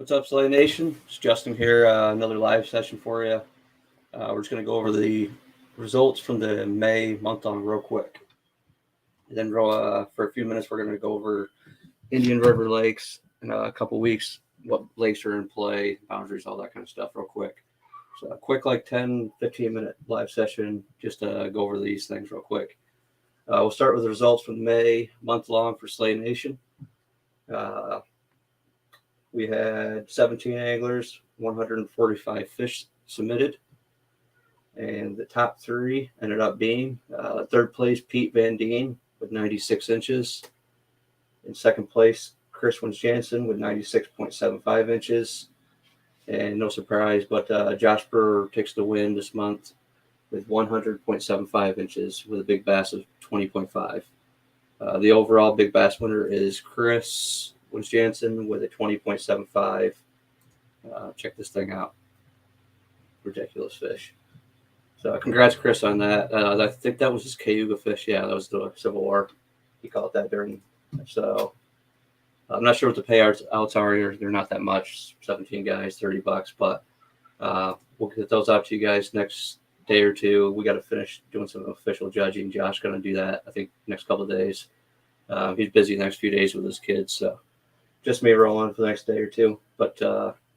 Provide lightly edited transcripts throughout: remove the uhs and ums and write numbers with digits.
What's up, Slay Nation? It's Justin here. Another live session for you. We're just going to go over the results from the May month-long real quick. And then for a few minutes, we're going to go over Indian River Lakes in a couple weeks, what lakes are in play, boundaries, all that kind of stuff real quick. So a quick 10, 15-minute live session just to go over these things real quick. We'll start with the results from May month-long for Slay Nation. We had 17 anglers, 145 fish submitted. And the top three ended up being third place, Pete Van Deen with 96 inches. In second place, Chris Wins-Jansen with 96.75 inches. And no surprise, but Josh Brewer takes the win this month with 100.75 inches with a big bass of 20.5. The overall big bass winner is Chris Wins-Jansen with a 20.75. Check this thing out. Ridiculous fish. So congrats, Chris, on that. I think that was his Cayuga fish. Yeah, that was the Civil War. He caught that during. So I'm not sure what the payouts are. They're not that much. 17 guys, $30. But we'll get those out to you guys next day or two. We got to finish doing some official judging. Josh going to do that, I think, next couple of days. He's busy the next few days with his kids. So just me rolling for the next day or two. But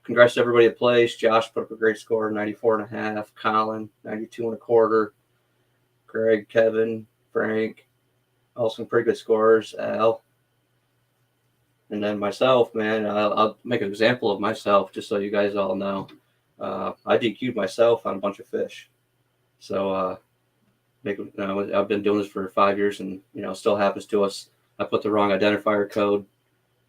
congrats to everybody that plays. Josh put up a great score, 94.5. Colin, 92.25. Greg, Kevin, Frank, all some pretty good scores. Al. And then myself, man, I'll make an example of myself just so you guys all know. I DQ'd myself on a bunch of fish. So I've been doing this for 5 years and, still happens to us. I put the wrong identifier code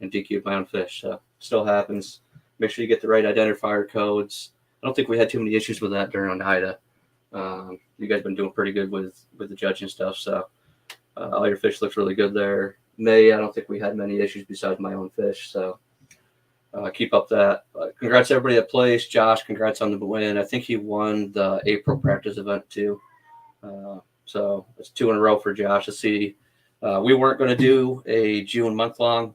and DQ'd my own fish. So still happens. Make sure you get the right identifier codes. I don't think we had too many issues with that during Oneida. You guys have been doing pretty good with the judging stuff. So all your fish looks really good there. May, I don't think we had many issues besides my own fish. So keep up that. Congrats to everybody that plays. Josh, congrats on the win. I think he won the April practice event too. So it's 2 in a row for Josh. Let's see. We weren't going to do a June month-long.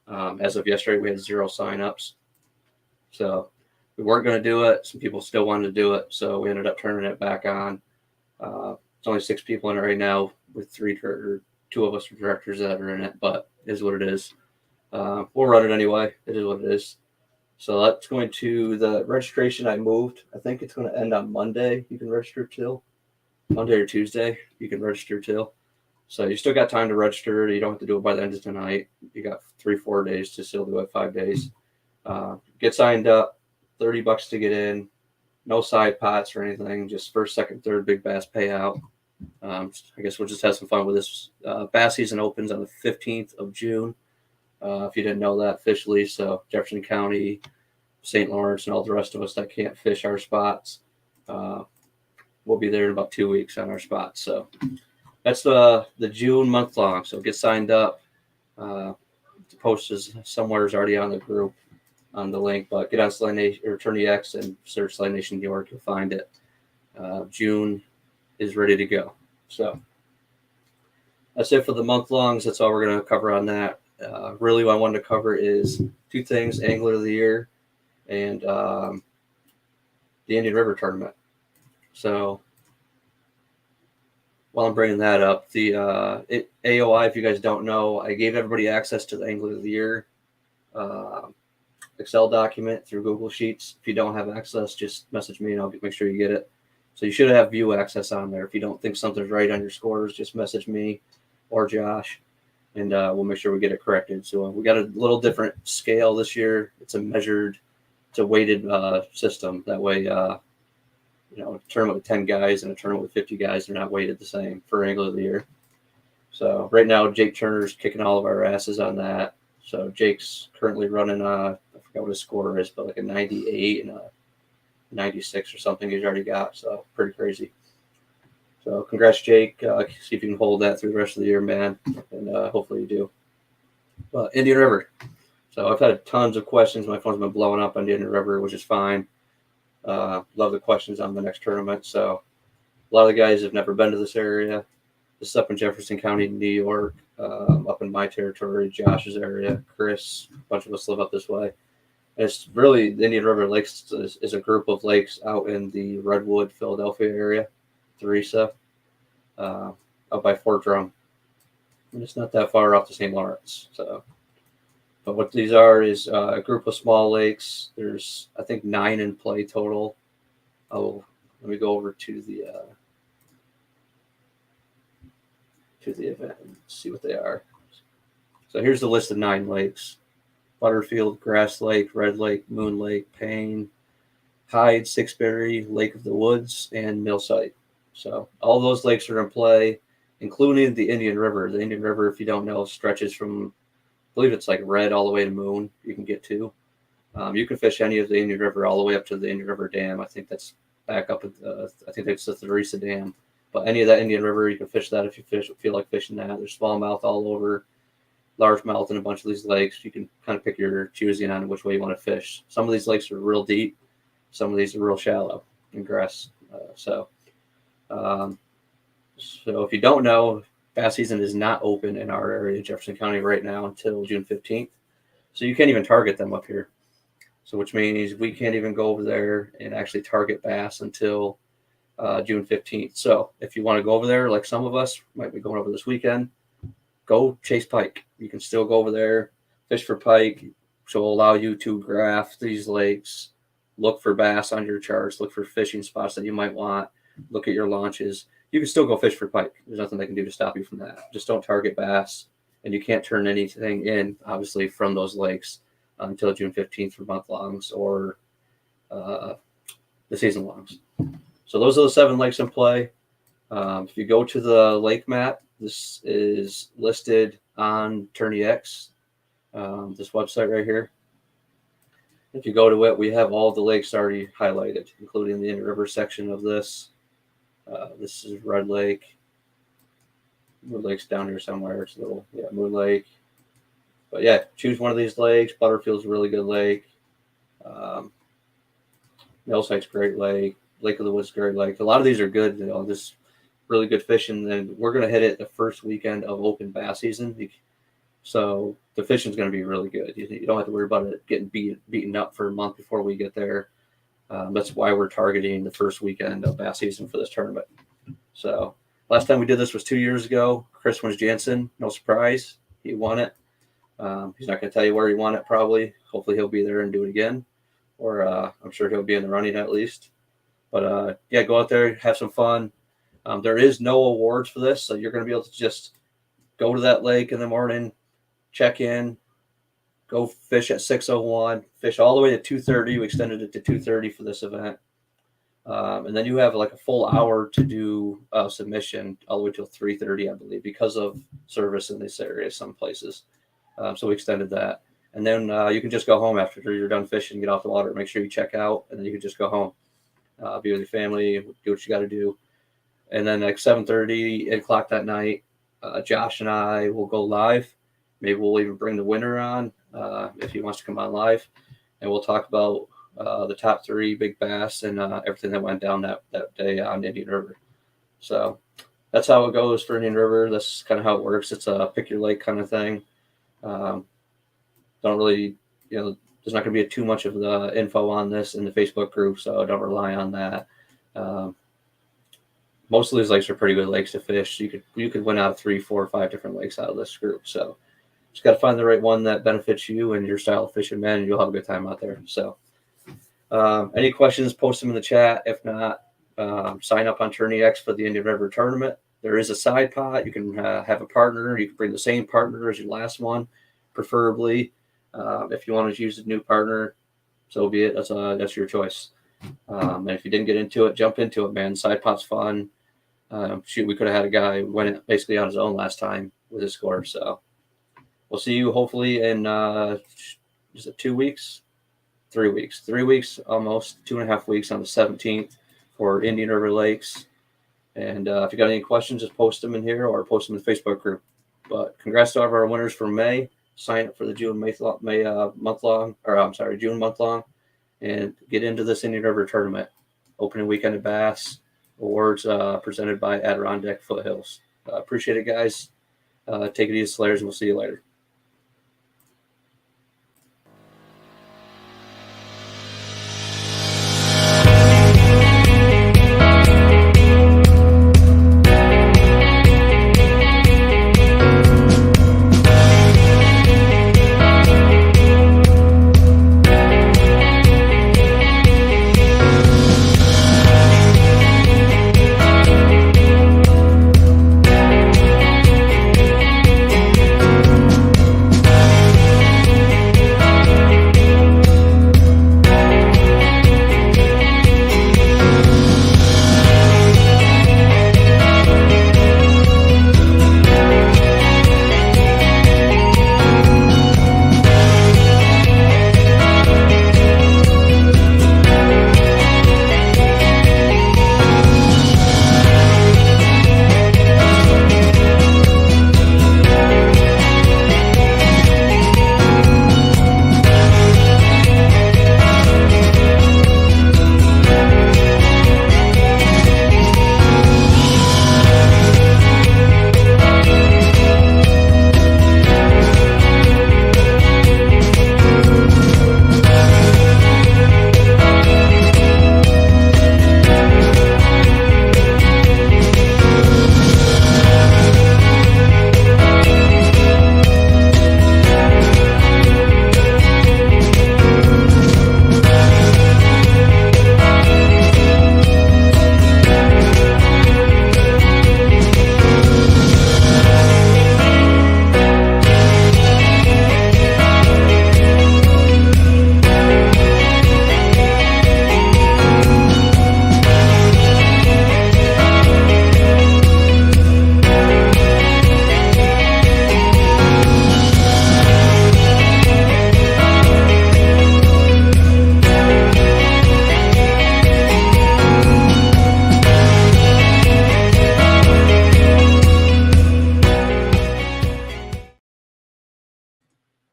As of yesterday, we had 0 sign-ups. So we weren't going to do it. Some people still wanted to do it. So we ended up turning it back on. It's only 6 people in it right now with 2 of us are directors that are in it, but it is what it is. We'll run it anyway. It is what it is. So that's going to the registration I moved. I think it's going to end on Monday. You can register till Monday or Tuesday. You can register till. So you still got time to register. You don't have to do it by the end of tonight. You got 3-4 days to still do it, 5 days. Get signed up, $30 to get in. No side pots or anything. Just first, second, third big bass payout. I guess we'll just have some fun with this. Bass season opens on the 15th of June. If you didn't know that officially, so Jefferson County, St. Lawrence, and all the rest of us that can't fish our spots, we'll be there in about 2 weeks on our spots. So that's the June month long. So get signed up. The post is somewhere is already on the group on the link, but get on Slay Nation or Tourney X and search Slay Nation New York. You'll find it. June is ready to go. So that's it for the month longs. That's all we're going to cover on that. Really what I wanted to cover is 2 things: Angler of the Year and the Indian River Tournament. So while I'm bringing that up, the AOI, if you guys don't know, I gave everybody access to the Angler of the Year Excel document through Google Sheets. If you don't have access, just message me and I'll make sure you get it. So you should have view access on there. If you don't think something's right on your scores, just message me or Josh, and we'll make sure we get it corrected. So we got a little different scale this year. It's a weighted system. That way, a tournament with 10 guys and a tournament with 50 guys, they're not weighted the same for Angler of the Year. So right now, Jake Turner's kicking all of our asses on that. So Jake's currently running, I forgot what his score is, but like a 98 and a 96 or something he's already got. So pretty crazy. So congrats, Jake. See if you can hold that through the rest of the year, man. And hopefully you do. Indian River. So I've had tons of questions. My phone's been blowing up on the Indian River, which is fine. Love the questions on the next tournament. So a lot of the guys have never been to this area. This is up in Jefferson County, New York, up in my territory, Josh's area, Chris, a bunch of us live up this way. It's really the Indian River Lakes is a group of lakes out in the Redwood, Philadelphia area, Theresa, up by Fort Drum. And it's not that far off the St. Lawrence. So, but what these are is a group of small lakes. There's, I think, 9 in play total. Oh, let me go over to the event and see what they are. So here's the list of 9 lakes: Butterfield, Grass Lake, Red Lake, Moon Lake, Payne, Hyde, Sixbury, Lake of the Woods, and Millsite. So all those lakes are in play, including the Indian River. The Indian River, if you don't know, stretches from, I believe it's like Red all the way to Moon. You can get to. You can fish any of the Indian River all the way up to the Indian River Dam. I think that's back up at I think that's the Theresa Dam. But any of that Indian River, you can fish that if you feel like fishing that. There's smallmouth all over, largemouth in a bunch of these lakes. You can kind of pick your choosing on which way you want to fish. Some of these lakes are real deep. Some of these are real shallow in grass. So if you don't know, bass season is not open in our area, Jefferson County, right now until June 15th. So you can't even target them up here. So which means we can't even go over there and actually target bass until June 15th. So if you want to go over there, like some of us might be going over this weekend, go chase pike. You can still go over there, fish for pike, which will allow you to graph these lakes, look for bass on your charts, look for fishing spots that you might want, look at your launches. You can still go fish for pike. There's nothing they can do to stop you from that. Just don't target bass, and you can't turn anything in, obviously, from those lakes until June 15th for month longs or the season longs. So those are the 7 lakes in play. If you go to the lake map, this is listed on TourneyX, this website right here. If you go to it, we have all the lakes already highlighted, including the Indian River section of this. This is Red Lake. Moon Lake's down here somewhere. It's a little, Moon Lake. But yeah, choose one of these lakes. Butterfield's a really good lake. Millsite's great lake. Lake of the Woods, great lake. A lot of these are good. Just really good fishing. And we're going to hit it the first weekend of open bass season. So the fishing's going to be really good. You don't have to worry about it getting beaten up for a month before we get there. That's why we're targeting the first weekend of bass season for this tournament. So last time we did this was 2 years ago. Chris Wins-Jansen, no surprise. He won it. He's not going to tell you where he won it probably. Hopefully he'll be there and do it again. Or I'm sure he'll be in the running at least. But go out there, have some fun. There is no awards for this, so you're going to be able to just go to that lake in the morning, check in, go fish at 6:01, fish all the way to 2:30. We extended it to 2:30 for this event. And then you have like a full hour to do submission all the way till 3:30, I believe, because of service in this area, some places. So we extended that. And then you can just go home after you're done fishing, get off the water, make sure you check out, and then you can just go home, be with your family, do what you got to do. And then like 7:30, 8 o'clock that night, Josh and I will go live. Maybe we'll even bring the winner on if he wants to come on live. And we'll talk about the top 3 big bass and everything that went down that day on Indian River. So that's how it goes for Indian River. That's kind of how it works. It's a pick your lake kind of thing. Don't really, there's not going to be too much of the info on this in the Facebook group, so don't rely on that. Most of these lakes are pretty good lakes to fish. You could win out of 3, 4, 5 different lakes out of this group. So just got to find the right one that benefits you and your style of fishing, man, and you'll have a good time out there. So any questions, post them in the chat. If not, sign up on TourneyX for the Indian River tournament. There is a side pot. You can have a partner. You can bring the same partner as your last one, preferably. If you want to use a new partner, so be it. That's your choice. And if you didn't get into it, jump into it, man. Side pot's fun. We could have had a guy win it basically on his own last time with his score. So we'll see you hopefully in is it 2 weeks? 3 weeks. 3 weeks, almost 2.5 weeks on the 17th for Indian River Lakes. And if you got any questions, just post them in here or post them in the Facebook group. But congrats to all of our winners for May. Sign up for the June month long, and get into this Indian River tournament. Opening weekend of bass. Awards presented by Adirondack Foothills. Appreciate it, guys. Take it easy, Slayers, and we'll see you later.